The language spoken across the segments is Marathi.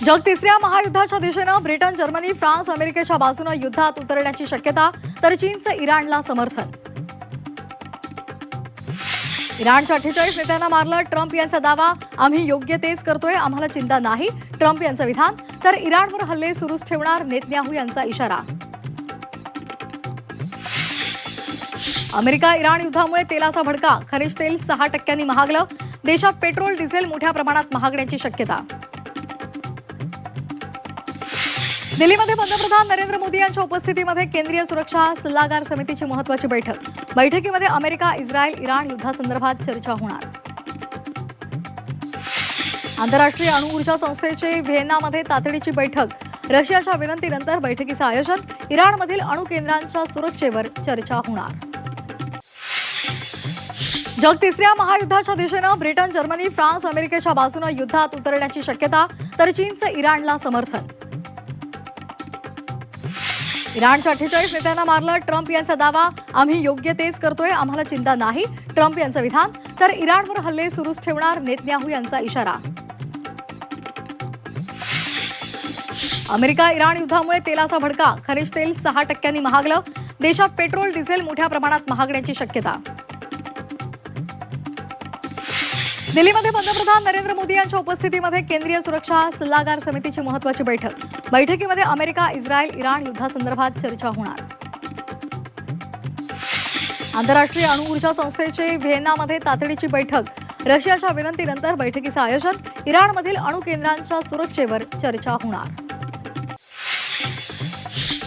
जग तिसऱ्या महायुद्धाच्या दिशेनं ब्रिटन, जर्मनी, फ्रान्स, अमेरिकेच्या बाजूने युद्धात उतरण्याची शक्यता, तर चीनचं इराणला समर्थन. इराणच्या 48 नेत्यांना मारलं, ट्रम्प यांचा दावा, आम्ही योग्य तेच करतोय, आम्हाला चिंता नाही. ट्रम्प यांचं विधान. तर इराणवर हल्ले सुरूच ठेवणार, नेतन्याहू यांचा इशारा. अमेरिका इराण युद्धामुळे तेलाचा भडका, खनिज तेल 6% महागलं. देशात पेट्रोल, डिझेल मोठ्या प्रमाणात महागण्याची शक्यता. दिल्लीमध्ये पंतप्रधान नरेंद्र मोदी यांच्या उपस्थितीमध्ये केंद्रीय सुरक्षा सल्लागार समितीची महत्त्वाची बैठक. बैठकीमध्ये अमेरिका, इस्रायल, इराण युद्धासंदर्भात चर्चा होणार. आंतरराष्ट्रीय अणुऊर्जा संस्थेची व्हिएन्नामध्ये तातडीची बैठक. रशियाच्या विनंतीनंतर बैठकीचं आयोजन. इराणमधील अणु केंद्रांच्या सुरक्षेवर चर्चा होणार. जग तिसऱ्या महायुद्धाच्या दिशेनं ब्रिटन, जर्मनी, फ्रान्स, अमेरिकेच्या बाजूने युद्धात उतरण्याची शक्यता, तर चीनचं इराणला समर्थन. इराणच्या 48 नेत्यांना मारलं, ट्रम्प यांचा दावा, आम्ही योग्य तेच करतोय, आम्हाला चिंता नाही. ट्रम्प यांचं विधान. तर इराणवर हल्ले सुरूच ठेवणार, नेतन्याहू यांचा इशारा. अमेरिका इराण युद्धामुळे तेलाचा भडका, खनिज तेल 6% महागलं. देशात पेट्रोल, डिझेल मोठ्या प्रमाणात महागण्याची शक्यता. दिल्लीमध्ये पंतप्रधान नरेंद्र मोदी यांच्या उपस्थितीमध्ये केंद्रीय सुरक्षा सल्लागार समितीची महत्त्वाची बैठक. बैठकीमध्ये अमेरिका, इस्रायल, इराण युद्धासंदर्भात चर्चा होणार. आंतरराष्ट्रीय अणुऊर्जा संस्थेची व्हिएन्नामध्ये तातडीची बैठक. रशियाच्या विनंतीनंतर बैठकीचं आयोजन. इराणमधील अणु केंद्रांच्या सुरक्षेवर चर्चा होणार.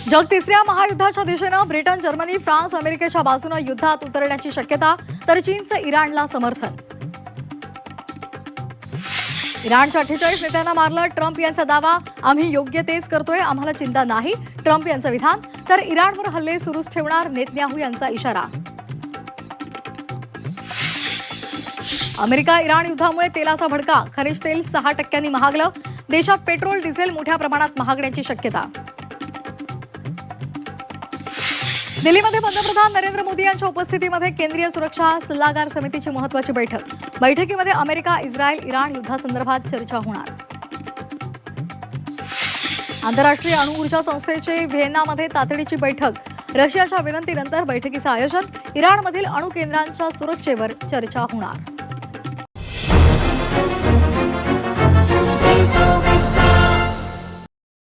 जग तिसऱ्या महायुद्धाच्या दिशेनं ब्रिटन, जर्मनी, फ्रान्स, अमेरिकेच्या बाजूने युद्धात उतरण्याची शक्यता, तर चीनचं इराणला समर्थन. इराणच्या 48 नेत्यांना मारलं, ट्रम्प यांचा दावा, आम्ही योग्य तेच करतोय, आम्हाला चिंता नाही. ट्रम्प यांचं विधान. तर इराणवर हल्ले सुरूच ठेवणार, नेतन्याहू यांचा इशारा. अमेरिका इराण युद्धामुळे तेलाचा भडका, खनिज तेल 6% महागलं. देशात पेट्रोल, डिझेल मोठ्या प्रमाणात महागण्याची शक्यता. दिल्लीमध्ये पंतप्रधान नरेंद्र मोदी यांच्या उपस्थितीमध्ये केंद्रीय सुरक्षा सल्लागार समितीची महत्त्वाची बैठक. बैठकीमध्ये अमेरिका, इस्रायल, इराण युद्धासंदर्भात चर्चा होणार. आंतरराष्ट्रीय अणुऊर्जा संस्थेची व्हिएन्नामध्ये तातडीची बैठक. रशियाच्या विनंतीनंतर बैठकीचं आयोजन. इराणमधील अणु केंद्रांच्या सुरक्षेवर चर्चा होणार.